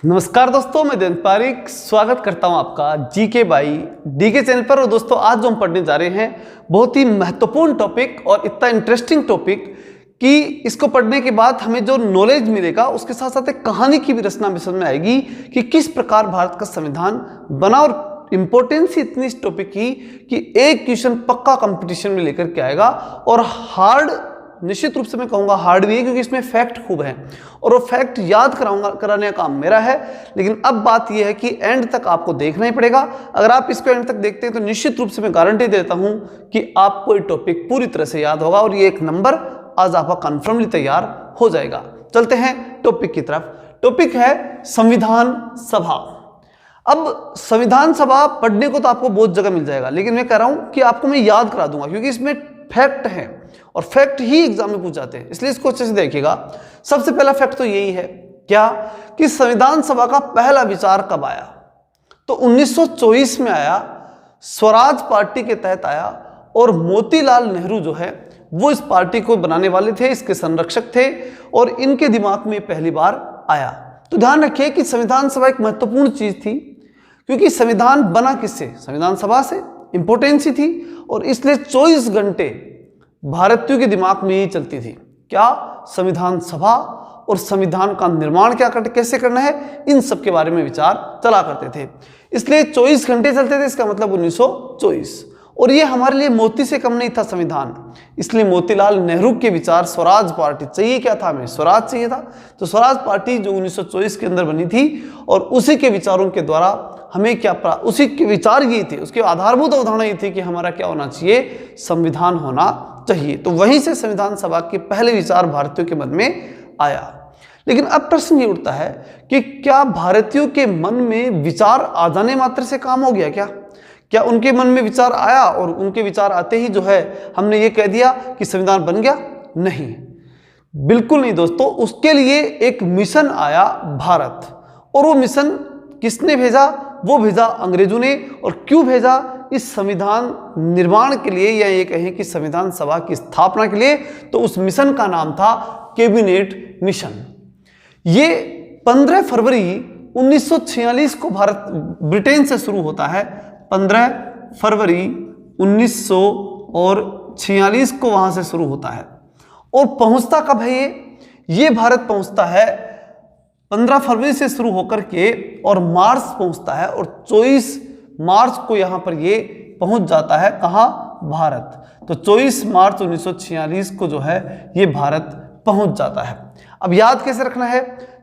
नमस्कार दोस्तों, मैं जयंत पारिक स्वागत करता हूं आपका जीके बाई डीके चैनल पर। और दोस्तों, आज जो हम पढ़ने जा रहे हैं बहुत ही महत्वपूर्ण टॉपिक और इतना इंटरेस्टिंग टॉपिक कि इसको पढ़ने के बाद हमें जो नॉलेज मिलेगा उसके साथ साथ एक कहानी की भी रचना भी समझ में आएगी कि किस प्रकार भारत का संविधान बना। और इंपॉर्टेंस इतनी इस टॉपिक की कि एक क्वेश्चन पक्का कंपटीशन में लेकर के आएगा। और हार्ड, निश्चित रूप से मैं कहूंगा हार्ड भी है, क्योंकि इसमें फैक्ट खूब है और वो फैक्ट याद कराने का काम मेरा है। लेकिन अब बात यह है कि एंड तक आपको देखना ही पड़ेगा। अगर आप इसको एंड तक देखते हैं तो निश्चित रूप से मैं गारंटी देता हूं कि आपको ये टॉपिक पूरी तरह से याद होगा और ये एक नंबर आज आपका कन्फर्मली तैयार हो जाएगा। चलते हैं टॉपिक की तरफ। टॉपिक है संविधान सभा। अब संविधान सभा पढ़ने को तो आपको बहुत जगह मिल जाएगा, लेकिन मैं कह रहा हूं कि आपको मैं याद करा दूंगा, क्योंकि इसमें फैक्ट है और फैक्ट ही एग्जाम में पूछ जाते हैं, इसलिए इसको अच्छे से देखिएगा। सबसे पहला फैक्ट तो यही है क्या कि संविधान सभा का पहला विचार कब आया? तो 1924 में आया, स्वराज पार्टी के तहत आया। और मोतीलाल नेहरू जो है वो इस पार्टी को बनाने वाले थे, इसके संरक्षक थे और इनके दिमाग में पहली बार आया। तो ध्यान रखिए कि संविधान सभा एक महत्वपूर्ण चीज थी, क्योंकि संविधान बना किससे? संविधान सभा से। इंपॉर्टेंस ही थी और इसलिए 24 घंटे भारतीयों के दिमाग में ही चलती थी क्या? संविधान सभा। और संविधान का निर्माण कैसे करना है, इन सब के बारे में विचार चला करते थे। इसलिए 24 घंटे चलते थे, इसका मतलब 1924। और ये हमारे लिए मोती से कम नहीं था संविधान, इसलिए मोतीलाल नेहरू के विचार स्वराज पार्टी चाहिए। क्या था? हमें स्वराज चाहिए था। तो स्वराज पार्टी जो 1924 के अंदर बनी थी और उसी के विचारों के द्वारा हमें क्या, उसी के विचार ये थे, उसके आधारभूत अवधारणा ये थी कि हमारा क्या होना चाहिए, संविधान होना चाहिए। तो वहीं से संविधान सभा के पहले विचार भारतीयों के मन में आया। लेकिन अब प्रश्न ये उठता है कि क्या भारतीयों के मन में विचार आ जाने मात्र से काम हो गया? क्या उनके मन में विचार आया और उनके विचार आते ही जो है हमने ये कह दिया कि संविधान बन गया? नहीं, बिल्कुल नहीं दोस्तों। उसके लिए एक मिशन आया भारत, और वो मिशन किसने भेजा? वो भेजा अंग्रेजों ने। और क्यों भेजा? इस संविधान निर्माण के लिए, या ये कहें कि संविधान सभा की स्थापना के लिए। तो उस मिशन का नाम था कैबिनेट मिशन। ये 15 फरवरी 1946 को भारत ब्रिटेन से शुरू होता है। 15 फरवरी 1946 को वहां से शुरू होता है। और पहुंचता कब है ये भारत पहुंचता है 15 फरवरी से शुरू होकर के और मार्च पहुंचता है। और 24 मार्च को यहां पर ये पहुंच जाता है। कहां? भारत। तो 24 मार्च 1946 को जो है ये भारत पहुंच जाता है। अब याद कैसे रखना है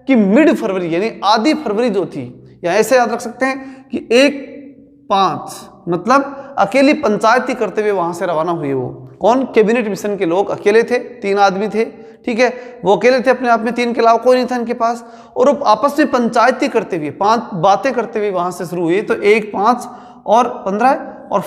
कि मिड फरवरी यानी आधी फरवरी जो थी, या ऐसे याद रख सकते हैं कि 1-5 मतलब अकेली पंचायती करते हुए वहां से रवाना हुए। वो कौन? कैबिनेट मिशन के लोग अकेले थे, 3 आदमी थे, ठीक है, वो अकेले थे अपने आप में, 3 के अलावा कोई नहीं था इनके पास। और वो आपस में पंचायती करते हुए 5 बातें करते हुए वहां से शुरू हुई। तो 1, 5 और 15 और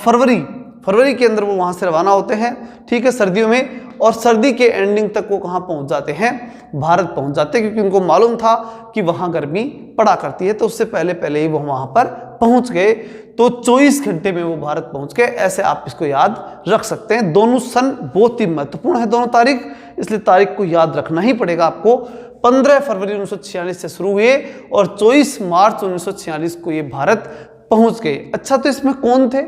फरवरी के अंदर वो वहां से रवाना होते हैं, ठीक है, सर्दियों में। और सर्दी के एंडिंग तक वो कहां पहुंच जाते हैं? भारत पहुंच जाते हैं, क्योंकि उनको मालूम था कि वहां गर्मी पड़ा करती है। तो उससे पहले ही वो वहां पर पहुंच गए। तो 24 घंटे में वो भारत पहुंच गए। ऐसे आप इसको याद रख सकते हैं। दोनों सन बहुत ही महत्वपूर्ण है, दोनों तारीख, इसलिए तारीख को याद रखना ही पड़ेगा आपको। 15 फरवरी 1946 से शुरू हुए और 24 मार्च 1946 को ये भारत पहुंच गए। अच्छा, तो इसमें कौन थे?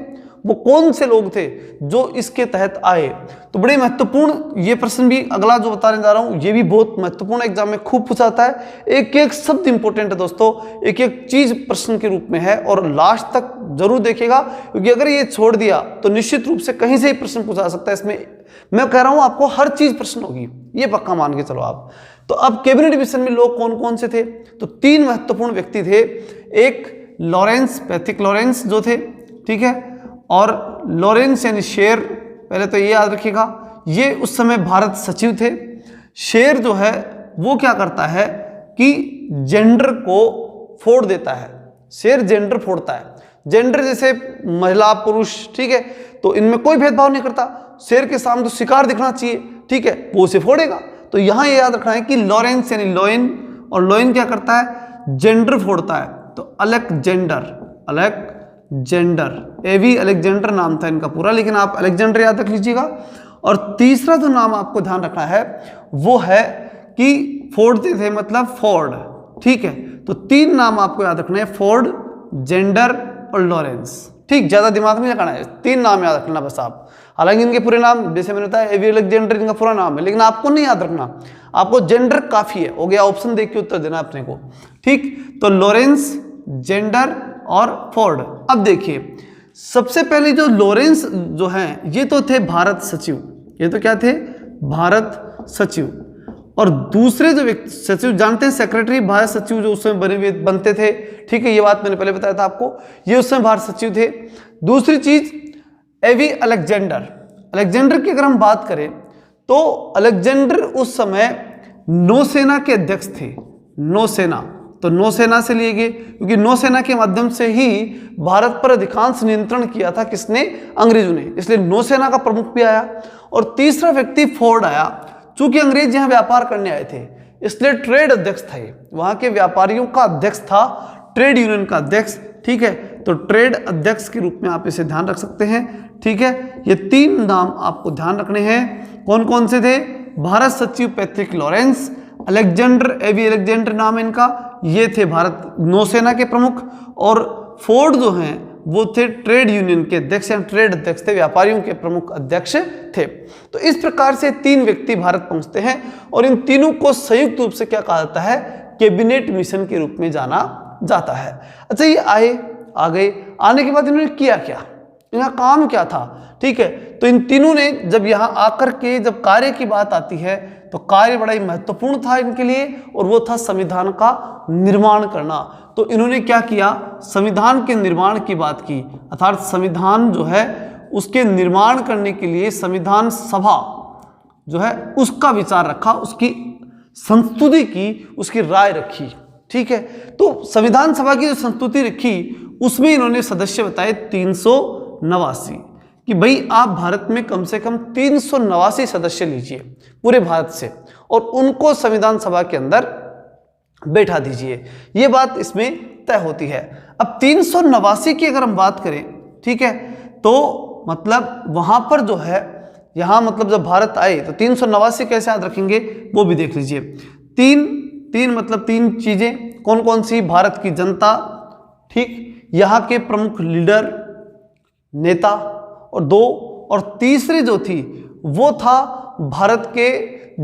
वो कौन से लोग थे जो इसके तहत आए? तो बड़े महत्वपूर्ण ये प्रश्न भी अगला जो बताने जा रहा हूं, ये भी बहुत महत्वपूर्ण, एग्जाम में खूब पूछाता है। एक एक शब्द इंपॉर्टेंट है दोस्तों, एक एक चीज प्रश्न के रूप में है। और लास्ट तक जरूर देखिएगा, क्योंकि अगर ये छोड़ दिया तो निश्चित रूप से कहीं से ही प्रश्न पूछा सकता है। इसमें मैं कह रहा हूं आपको हर चीज प्रश्न होगी, ये पक्का मान के चलो आप। तो अब कैबिनेट मिशन में लोग कौन कौन से थे? तो 3 महत्वपूर्ण व्यक्ति थे। एक लॉरेंस, पैथिक लॉरेंस जो थे, ठीक है, और लॉरेंस यानी शेर, पहले तो ये याद रखिएगा, ये उस समय भारत सचिव थे। शेर जो है वो क्या करता है कि जेंडर को फोड़ देता है। शेर जेंडर फोड़ता है। जेंडर जैसे महिला पुरुष, ठीक है, तो इनमें कोई भेदभाव नहीं करता। शेर के सामने तो शिकार दिखना चाहिए, ठीक है, वो उसे फोड़ेगा। तो यहां ये याद रखना है कि लॉरेंस यानी लोइन, और लोइन क्या करता है? जेंडर फोड़ता है। तो अलेक्जेंडर, एवी अलेक्जेंडर नाम था इनका पूरा, लेकिन आप अलेक्जेंडर याद रख लीजिएगा। और तीसरा जो नाम आपको ध्यान रखना है वो है कि फोड़ते थे मतलब फोर्ड, ठीक है। तो 3 नाम आपको याद रखना है, फोर्ड, जेंडर और लॉरेंस। ठीक, ज्यादा दिमाग नहीं लगाना है, 3 नाम याद रखना बस आप। हालांकि इनके पूरे नाम जैसे मैंने बताया एवी अलेक्जेंडर इनका पूरा नाम है, लेकिन आपको नहीं याद रखना, आपको जेंडर काफी है। हो गया, ऑप्शन देख के उत्तर देना अपने को। ठीक, तो लॉरेंस, जेंडर और फोर्ड। अब देखिए, सबसे पहले जो लॉरेंस जो हैं ये तो थे भारत सचिव, ये तो क्या थे, भारत सचिव। और दूसरे जो व्यक्ति सचिव जानते हैं, सेक्रेटरी भारत सचिव जो उस समय बनते थे। ठीक है, ये बात मैंने पहले बताया था आपको, ये उस समय भारत सचिव थे। दूसरी चीज एवी अलेक्जेंडर। अलेक्जेंडर की अगर हम बात करें तो अलेक्जेंडर उस समय नौसेना के अध्यक्ष थे। नौसेना, तो नौसेना से लिए गए, क्योंकि नौसेना के माध्यम से ही भारत पर अधिकांश नियंत्रण किया था किसने, अंग्रेजों ने, इसलिए नौसेना का प्रमुख भी आया। और तीसरा व्यक्ति फोर्ड आया, चूंकि अंग्रेज यहां व्यापार करने आए थे इसलिए ट्रेड अध्यक्ष था, वहां के व्यापारियों का अध्यक्ष था, ट्रेड यूनियन का अध्यक्ष। ठीक है, तो ट्रेड अध्यक्ष के रूप में आप इसे ध्यान रख सकते हैं। ठीक है, ये 3 नाम आपको ध्यान रखने हैं। कौन कौन से थे, भारत सचिव पैट्रिक लॉरेंस, अलेक्जेंडर, एवी अलेक्जेंडर नाम है इनका, ये थे भारत नौसेना के प्रमुख, और फोर्ड जो हैं वो थे ट्रेड यूनियन के अध्यक्ष, ट्रेड अध्यक्ष थे, व्यापारियों के प्रमुख अध्यक्ष थे। तो इस प्रकार से 3 व्यक्ति भारत पहुंचते हैं और इन तीनों को संयुक्त रूप से क्या कहा जाता है, कैबिनेट मिशन के रूप में जाना जाता है। अच्छा, ये आ गए, आने के बाद इन्होंने किया क्या, इनका काम क्या था। ठीक है, तो इन तीनों ने जब यहां आकर के जब कार्य की बात आती है तो कार्य बड़ा ही महत्वपूर्ण था इनके लिए, और वो था संविधान का निर्माण करना। तो इन्होंने क्या किया, संविधान के निर्माण की बात की, अर्थात संविधान जो है उसके निर्माण करने के लिए संविधान सभा जो है उसका विचार रखा, उसकी संस्तुति की, उसकी राय रखी। ठीक है, तो संविधान सभा की जो संस्तुति रखी उसमें इन्होंने सदस्य बताए 389, कि भाई आप भारत में कम से कम 389 सदस्य लीजिए पूरे भारत से, और उनको संविधान सभा के अंदर बैठा दीजिए, ये बात इसमें तय होती है। अब 389 की अगर हम बात करें, ठीक है, तो मतलब वहां पर जो है, यहां मतलब जब भारत आए तो 389 कैसे याद रखेंगे वो भी देख लीजिए। तीन मतलब 3 चीजें कौन कौन सी, भारत की जनता, ठीक, यहाँ के प्रमुख लीडर नेता, और तीसरी जो थी वो था भारत के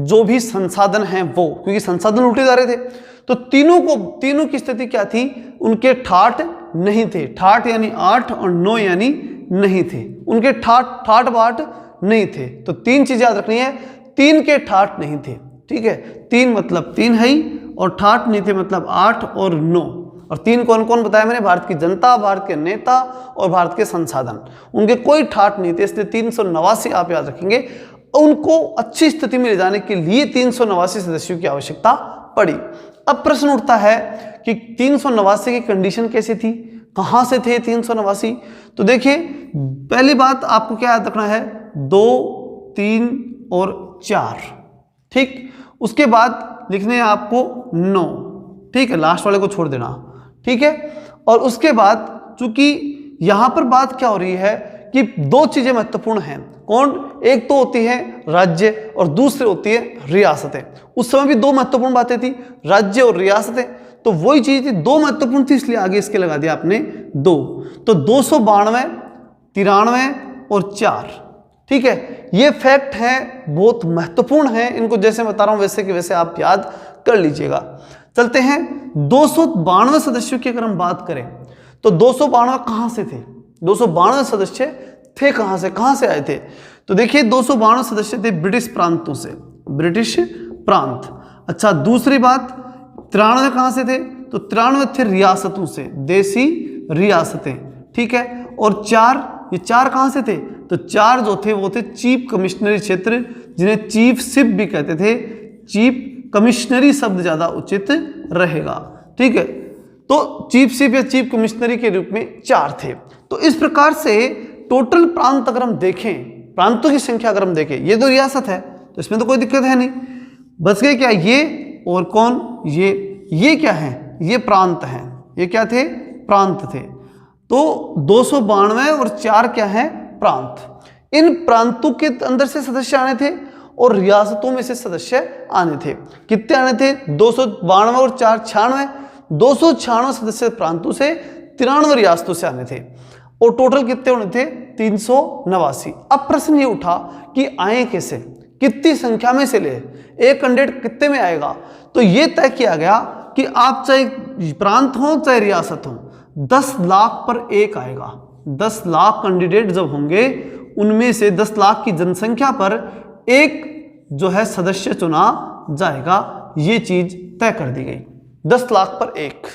जो भी संसाधन हैं वो, क्योंकि संसाधन लूटे जा रहे थे। तो तीनों की स्थिति क्या थी, उनके ठाठ नहीं थे, ठाठ यानी 8 और 9 यानी नहीं थे, उनके ठाठ बाट नहीं थे। तो 3 चीजें याद रखनी है, 3 के ठाठ नहीं थे। ठीक है, 3 मतलब 3 है ही, और ठाठ नहीं थे मतलब 8 और 9। और 3 कौन कौन बताया मैंने, भारत की जनता, भारत के नेता और भारत के संसाधन, उनके कोई ठाठ नहीं थे, इसलिए 389 आप याद रखेंगे। उनको अच्छी स्थिति में ले जाने के लिए 389 सदस्यों की आवश्यकता पड़ी। अब प्रश्न उठता है कि 389 की कंडीशन कैसी थी, कहां से थे 389। तो देखिए, पहली बात आपको क्या याद रखना है, 2, 3 और 4। ठीक, उसके बाद लिखने हैं आपको 9। ठीक है, लास्ट वाले को छोड़ देना। ठीक है, और उसके बाद चूंकि यहां पर बात क्या हो रही है कि 2 चीजें महत्वपूर्ण हैं। कौन, एक तो होती है राज्य और दूसरी होती है रियासतें। उस समय भी 2 महत्वपूर्ण बातें थी, राज्य और रियासतें, तो वही चीज थी, 2 महत्वपूर्ण थी, इसलिए आगे इसके लगा दिया आपने 2। तो 292, 93 और 4। ठीक है, ये फैक्ट है, बहुत महत्वपूर्ण है, इनको जैसे बता रहा हूं वैसे के वैसे आप याद कर लीजिएगा। चलते हैं 292 सदस्यों की अगर हम बात करें तो 292 कहां से थे, 292 सदस्य थे कहां से आए थे। तो देखिए 292 सदस्य थे ब्रिटिश प्रांतों से, ब्रिटिश प्रांत। अच्छा, दूसरी बात 93 कहां से थे, तो 93 थे रियासतों से, देसी रियासतें। ठीक है, और 4, ये 4 कहां से थे, तो 4 जो थे वो थे चीफ कमिश्नरी क्षेत्र, जिन्हें चीफ शिप भी कहते थे, चीफ कमिश्नरी शब्द ज्यादा उचित रहेगा। ठीक है, तो चीफ शिप या चीफ कमिश्नरी के रूप में 4 थे। तो इस प्रकार से टोटल प्रांत अगर हम देखें, प्रांतों की संख्या अगर हम देखें, ये तो रियासत है तो इसमें तो कोई दिक्कत है नहीं, बच गए क्या ये और कौन, ये क्या है, ये प्रांत हैं, ये क्या थे, प्रांत थे। तो 292 और 4 क्या है, प्रांत। इन प्रांतों के अंदर से सदस्य आने थे और रियासतों में से सदस्य आने थे। कितने आने थे, 292 और 4 96, 296 सदस्य प्रांतों से 93 रियासतों से आने थे और टोटल कितने होने थे 389। अब प्रश्न ये उठा कि आए कैसे, कितनी संख्या में से ले, एक कैंडिडेट कितने में आएगा। तो ये तय किया गया कि आप चाहे प्रांत हो चाहे रियासत हो, 10 लाख पर एक आएगा। 10 लाख कैंडिडेट जब होंगे उनमें से 10 लाख की जनसंख्या पर एक जो है सदस्य चुना जाएगा, ये चीज तय कर दी गई। 10 लाख पर एक,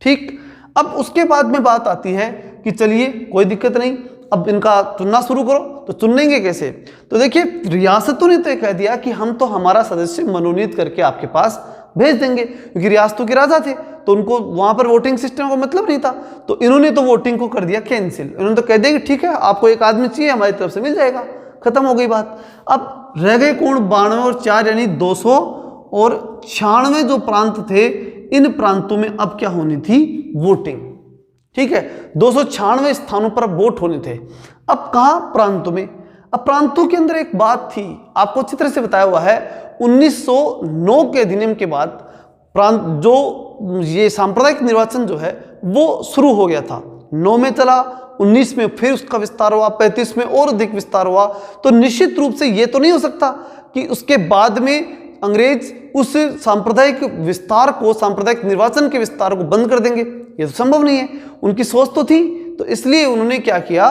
ठीक। अब उसके बाद में बात आती है कि चलिए कोई दिक्कत नहीं, अब इनका चुनना शुरू करो। तो चुनेंगे कैसे? तो देखिए रियासतों ने तो कह दिया कि हम तो हमारा सदस्य मनोनीत करके आपके पास भेज देंगे, क्योंकि रियासतों के राजा थे तो उनको वहां पर वोटिंग सिस्टम का मतलब नहीं था। तो इन्होंने तो वोटिंग को कर दिया कैंसिल। इन्होंने तो कह दिया कि ठीक है आपको एक आदमी चाहिए, हमारी तरफ से मिल जाएगा, खत्म हो गई बात। अब रह गए कौन? 92 और 4 यानी 296 जो प्रांत थे, इन प्रांतों में अब क्या होनी थी? वोटिंग, ठीक है। 296 स्थानों पर वोट होने थे। अब कहां? प्रांतों में। अब प्रांतों के अंदर एक बात थी, आपको अच्छी तरह से बताया हुआ है, 1909 के अधिनियम के बाद प्रांत जो ये सांप्रदायिक निर्वाचन जो है वो शुरू हो गया था। 9 में चला, 19 में फिर उसका विस्तार हुआ, 35 में और अधिक विस्तार हुआ। तो निश्चित रूप से ये तो नहीं हो सकता कि उसके बाद में अंग्रेज उस सांप्रदायिक विस्तार को, सांप्रदायिक निर्वाचन के विस्तार को बंद कर देंगे, ये तो संभव नहीं है। उनकी सोच तो थी, तो इसलिए उन्होंने क्या किया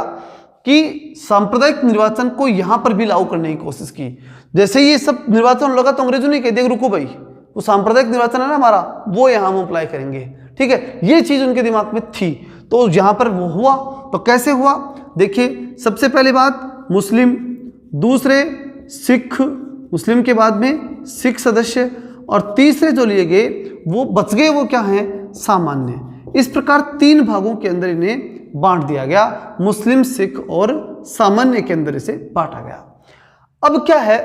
कि सांप्रदायिक निर्वाचन को यहां पर भी लागू करने की कोशिश की। जैसे ये सब निर्वाचन लगा तो अंग्रेजों ने कह दिया रुको भाई, वो सांप्रदायिक निर्वाचन है ना हमारा, वो यहां हम अप्लाई करेंगे, ठीक है। ये चीज उनके दिमाग में थी, तो यहां पर वो हुआ। तो कैसे हुआ? देखिए सबसे पहली बात मुस्लिम, दूसरे सिख, मुस्लिम के बाद में सिख सदस्य, और तीसरे जो लिए गए वो बच गए, वो क्या हैं? सामान्य। इस प्रकार 3 भागों के अंदर इन्हें बांट दिया गया, मुस्लिम, सिख और सामान्य के अंदर इसे बांटा गया। अब क्या है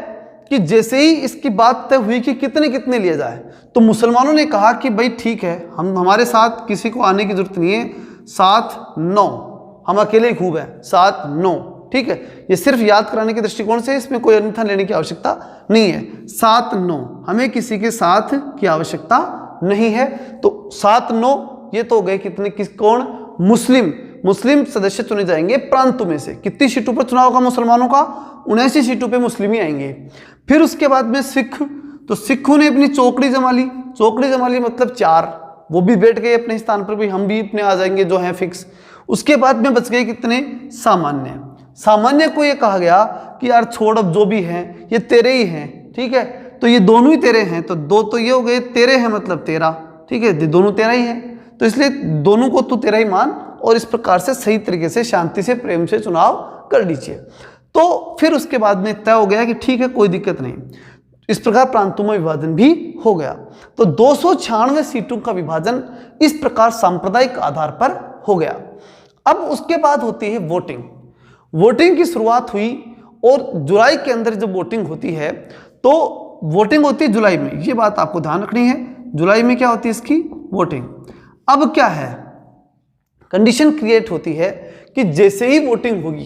कि जैसे ही इसकी बात तय हुई कि कितने कितने लिए जाए, तो मुसलमानों ने कहा कि भाई ठीक है, हम हमारे साथ किसी को आने की जरूरत नहीं है, 7-9 हम अकेले ही खूब है, 7-9, ठीक है। ये सिर्फ याद कराने के दृष्टिकोण से, इसमें कोई अन्यथा लेने की आवश्यकता नहीं है। 7-9 हमें किसी के साथ की आवश्यकता नहीं है। तो 7-9 ये तो हो गए कितने, किस कौन? मुस्लिम। मुस्लिम सदस्य चुने जाएंगे प्रांतों में से। कितनी सीटों पर चुनाव होगा मुसलमानों का? 79 सीटों पे मुस्लिम ही आएंगे। फिर उसके बाद में सिख, तो सिखों ने अपनी चौकड़ी जमा ली। चौकड़ी जमा ली मतलब 4, वो भी बैठ गए अपने स्थान पर, भी हम भी अपने आ जाएंगे जो हैं फिक्स। उसके बाद में बच गए कितने? सामान्य। सामान्य को ये कहा गया कि यार छोड़, अब जो भी हैं ये तेरे ही हैं, ठीक है। तो ये दोनों ही तेरे हैं, तो 2 तो ये हो गए, तेरे हैं मतलब 13, ठीक है, ये दोनों तेरा ही है, तो इसलिए दोनों को तू तेरा ही मान, और इस प्रकार से सही तरीके से शांति से प्रेम से चुनाव कर लीजिए। तो फिर उसके बाद में तय हो गया कि ठीक है कोई दिक्कत नहीं। इस प्रकार प्रांतों में विभाजन भी हो गया। तो 296 सीटों का विभाजन इस प्रकार सांप्रदायिक आधार पर हो गया। अब उसके बाद होती है वोटिंग। वोटिंग की शुरुआत हुई, और जुलाई के अंदर जब वोटिंग होती है, तो वोटिंग होती है जुलाई में, ये बात आपको ध्यान रखनी है। जुलाई में क्या होती है इसकी? वोटिंग। अब क्या है, कंडीशन क्रिएट होती है कि जैसे ही वोटिंग होगी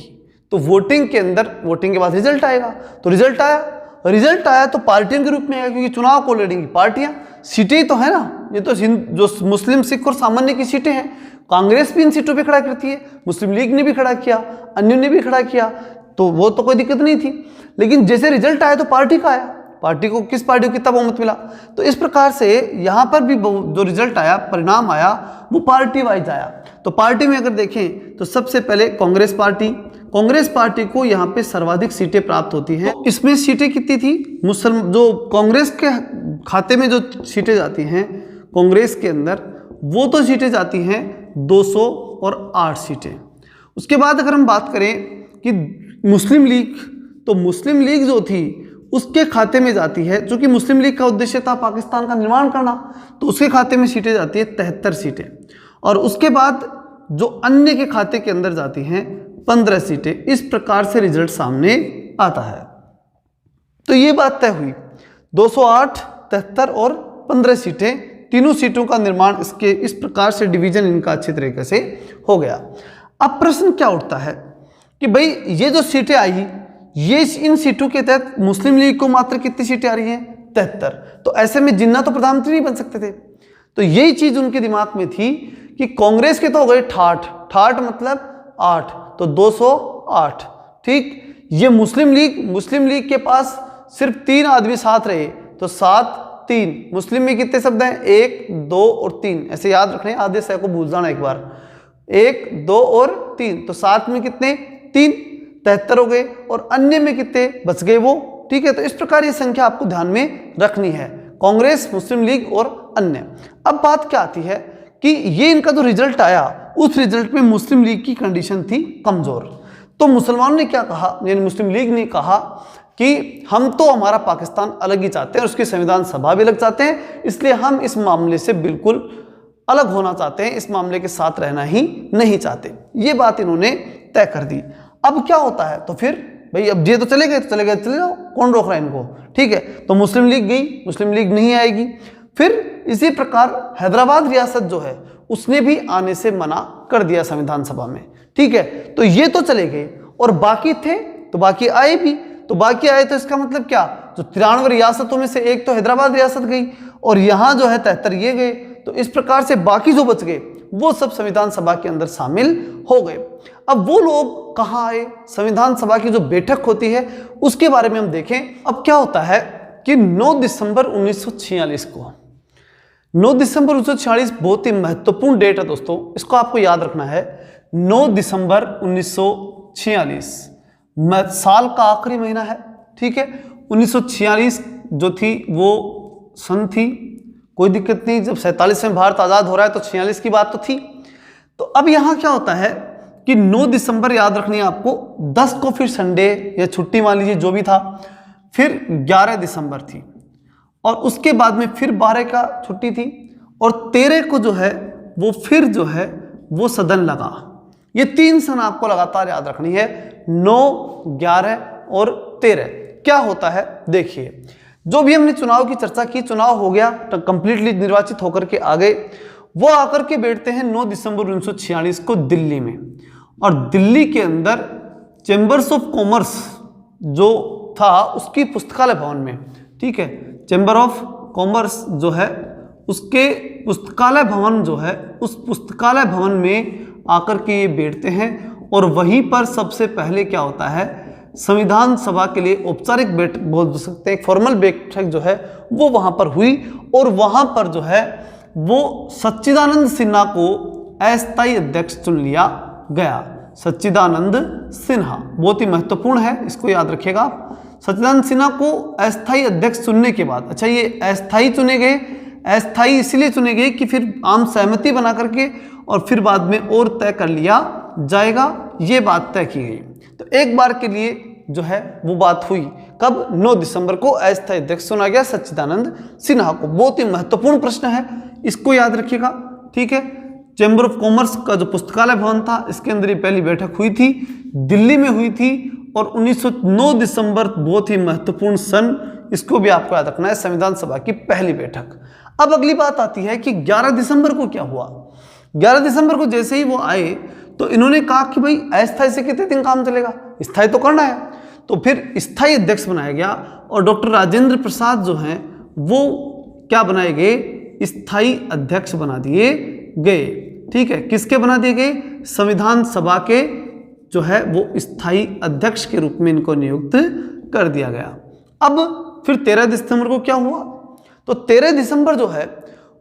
तो वोटिंग के अंदर, वोटिंग के बाद रिजल्ट आएगा। तो रिजल्ट आया तो पार्टियों के रूप में आएगा, क्योंकि चुनाव को लड़ेंगी पार्टियां, सीटें तो है ना, ये तो जो मुस्लिम, सिख और सामान्य की सीटें हैं। कांग्रेस भी इन सीटों पे खड़ा करती है, मुस्लिम लीग ने भी खड़ा किया, अन्य ने भी खड़ा किया, तो वो तो कोई दिक्कत नहीं थी। लेकिन जैसे रिजल्ट आया तो पार्टी का आया, पार्टी को, किस पार्टी को कितना बहुमत मिला। तो इस प्रकार से यहां पर भी जो रिजल्ट आया, परिणाम आया, वो पार्टी वाइज आया। तो पार्टी में अगर देखें तो सबसे पहले कांग्रेस पार्टी को यहां पे सर्वाधिक सीटें प्राप्त होती हैं। तो इसमें सीटें कितनी थी? जो कांग्रेस के खाते में जो सीटें जाती हैं कांग्रेस के अंदर, वो तो सीटें जाती हैं 208 सीटें। उसके बाद अगर हम बात करें कि मुस्लिम लीग, तो मुस्लिम लीग जो थी उसके खाते में जाती है, जो कि मुस्लिम लीग का उद्देश्य था पाकिस्तान का निर्माण करना, तो उसके खाते में सीटें जाती है 73 सीटें। और उसके बाद जो अन्य के खाते के अंदर जाती हैं 15 सीटें। इस प्रकार से रिजल्ट सामने आता है। तो ये बात तय हुई, 208, 73 और 15 सीटें, तीनों सीटों का निर्माण इसके इस प्रकार से डिवीजन इनका अच्छी तरीके से हो गया। अब प्रश्न क्या उठता है कि भाई ये जो सीटें आई, ये इन सीटों के तहत मुस्लिम लीग को मात्र कितनी सीटें आ रही हैं? 73। तो ऐसे में जिन्ना तो प्रधानमंत्री नहीं बन सकते थे। तो यही चीज उनके दिमाग में थी कि कांग्रेस के तो हो गए 68 मतलब 8, तो 208। ठीक, ये मुस्लिम लीग के पास सिर्फ 3 आदमी साथ रहे, तो 7 3। मुस्लिम में कितने शब्द हैं? 1 2 और 3, ऐसे याद रखने, आधे सह को भूल जाना एक बार। 1 2 और 3, तो 7 में कितने? 3, 73 हो गए, और अन्य में कितने बच गए वो। ठीक है, तो इस प्रकार ये संख्या आपको ध्यान में रखनी है, कांग्रेस, मुस्लिम लीग और अन्य। अब बात क्या आती है कि ये इनका जो रिजल्ट आया, उस रिजल्ट में मुस्लिम लीग की कंडीशन थी कमजोर। तो मुसलमानों ने क्या कहा, यानी मुस्लिम लीग ने कहा कि हम तो हमारा पाकिस्तान अलग ही चाहते हैं और उसकी संविधान सभा भी अलग चाहते हैं, इसलिए हम इस मामले से बिल्कुल अलग होना चाहते हैं, इस मामले के साथ रहना ही नहीं चाहते। ये बात इन्होंने तय कर दी। अब क्या होता है, तो फिर भाई अब ये तो चले गए, चले जाओ, कौन रोक रहा है इनको। ठीक है, तो मुस्लिम लीग गई, मुस्लिम लीग नहीं आएगी। फिर इसी प्रकार हैदराबाद रियासत जो है उसने भी आने से मना कर दिया संविधान सभा में। ठीक है, तो ये तो चले गए, और बाकी थे तो बाकी आए भी। तो बाकी आए तो इसका मतलब क्या, जो 93 रियासतों में से एक तो हैदराबाद रियासत गई, और यहां जो है 73 ये गए, तो इस प्रकार से बाकी जो बच गए वो सब संविधान सभा के अंदर शामिल हो गए। अब वो लोग कहाँ आए, संविधान सभा की जो बैठक होती है उसके बारे में हम देखें। अब क्या होता है कि 9 दिसंबर 1946 को, 9 दिसंबर 1946 बहुत ही महत्वपूर्ण डेट है दोस्तों, इसको आपको याद रखना है। 9 दिसंबर 1946 साल का आखिरी महीना है। ठीक है, 1946 जो थी वो सन थी, कोई दिक्कत नहीं, जब 47 में भारत आजाद हो रहा है तो 46 की बात तो थी। तो अब यहां क्या होता है कि 9 दिसंबर याद रखनी है आपको, 10 को फिर संडे या छुट्टी मान लीजिए जो भी था, फिर 11 दिसंबर थी, और उसके बाद में फिर 12 का छुट्टी थी, और 13 को जो है वो फिर जो है वो सदन लगा। ये 3 सन आपको लगातार याद रखनी है, 9 11 और 13। क्या होता है देखिए, जो भी हमने चुनाव की चर्चा की, चुनाव हो गया तो कंप्लीटली निर्वाचित होकर के आ गए, वो आकर के बैठते हैं 9 दिसंबर 1946 को दिल्ली में, और दिल्ली के अंदर चैम्बर्स ऑफ कॉमर्स जो था उसकी पुस्तकालय भवन में। ठीक है, चैम्बर ऑफ कॉमर्स जो है उसके पुस्तकालय भवन जो है, उस पुस्तकालय भवन में आकर के ये बैठते हैं, और वहीं पर सबसे पहले क्या होता है, संविधान सभा के लिए औपचारिक बैठक बोल सकते हैं, फॉर्मल बैठक जो है वो वहां पर हुई, और वहां पर जो है वो सच्चिदानंद सिन्हा को अस्थायी अध्यक्ष चुन लिया गया। सच्चिदानंद सिन्हा बहुत ही महत्वपूर्ण है, इसको याद रखिएगा। सच्चिदानंद सिन्हा को अस्थायी अध्यक्ष चुनने के बाद, अच्छा ये अस्थायी चुने गए, अस्थायी इसलिए चुने गए कि फिर आम सहमति बना करके और फिर बाद में और तय कर लिया जाएगा, ये बात तय की गई। तो एक बार के लिए जो है वो बात हुई, कब? 9 दिसंबर को अस्थायी अध्यक्ष चुना गया सच्चिदानंद सिन्हा को। बहुत ही महत्वपूर्ण प्रश्न है, इसको याद रखिएगा। ठीक है, चैम्बर ऑफ कॉमर्स का जो पुस्तकालय भवन था इसके अंदर ही पहली बैठक हुई थी, दिल्ली में हुई थी, और 1909 दिसंबर बहुत ही महत्वपूर्ण सन, इसको भी आपको याद रखना है, संविधान सभा की पहली बैठक। अब अगली बात आती है कि 11 दिसंबर को क्या हुआ। 11 दिसंबर को जैसे ही वो आए तो इन्होंने कहा कि भाई अस्थायी से कितने दिन काम चलेगा, स्थायी तो करना है। तो फिर स्थायी अध्यक्ष बनाया गया, और डॉक्टर राजेंद्र प्रसाद जो हैं वो क्या बनाए गए, स्थायी अध्यक्ष बना दिए गए। ठीक है, किसके बना दिए गए? संविधान सभा के जो है वो स्थायी अध्यक्ष के रूप में इनको नियुक्त कर दिया गया। अब फिर 13 दिसंबर को क्या हुआ, तो 13 दिसंबर जो है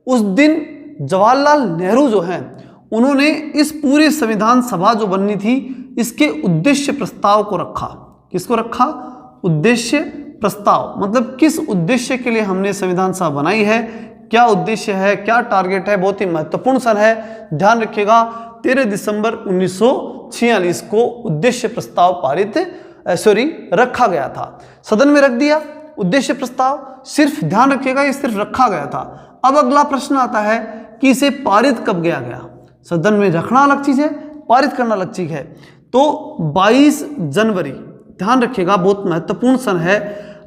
उस दिन जवाहरलाल नेहरू जो है उन्होंने इस पूरे संविधान सभा जो बननी थी इसके उद्देश्य प्रस्ताव को रखा। किसको रखा? उद्देश्य प्रस्ताव, मतलब किस उद्देश्य के लिए हमने संविधान सभा बनाई है, क्या उद्देश्य है, क्या टारगेट है। बहुत ही महत्वपूर्ण सन है, ध्यान रखिएगा। 13 दिसंबर 1946 को उद्देश्य प्रस्ताव रखा गया था, सदन में रख दिया उद्देश्य प्रस्ताव। सिर्फ ध्यान रखिएगा, ये सिर्फ रखा गया था। अब अगला प्रश्न आता है कि इसे पारित कब किया गया। सदन में रखना अलग चीज है, पारित करना अलग चीज है। तो 22 जनवरी, ध्यान रखिएगा, बहुत महत्वपूर्ण सन है।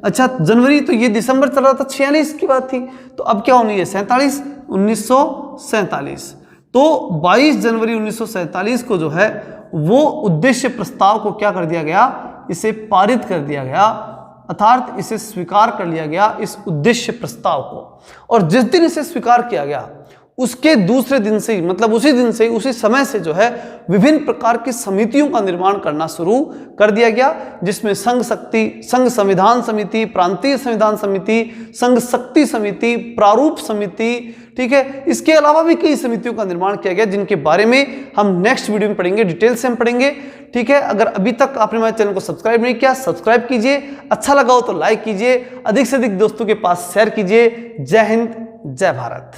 अच्छा, जनवरी तो ये दिसंबर चल रहा था, 46 की बात थी, तो अब क्या होनी है 47, 1947। तो 22 जनवरी 1947 को जो है वो उद्देश्य प्रस्ताव को क्या कर दिया गया, इसे पारित कर दिया गया, अर्थात इसे स्वीकार कर लिया गया, इस उद्देश्य प्रस्ताव को। और जिस दिन इसे स्वीकार किया गया उसके दूसरे दिन से ही, मतलब उसी दिन से ही, उसी समय से जो है विभिन्न प्रकार की समितियों का निर्माण करना शुरू कर दिया गया, जिसमें संघ शक्ति, संघ संविधान समिति, प्रांतीय संविधान समिति, संघ शक्ति समिति, प्रारूप समिति, ठीक है। इसके अलावा भी कई समितियों का निर्माण किया गया, जिनके बारे में हम नेक्स्ट वीडियो में पढ़ेंगे, डिटेल से हम पढ़ेंगे, ठीक है। अगर अभी तक आपने हमारे चैनल को सब्सक्राइब नहीं किया, सब्सक्राइब कीजिए, अच्छा लगा हो तो लाइक कीजिए, अधिक से अधिक दोस्तों के पास शेयर कीजिए। जय हिंद, जय भारत।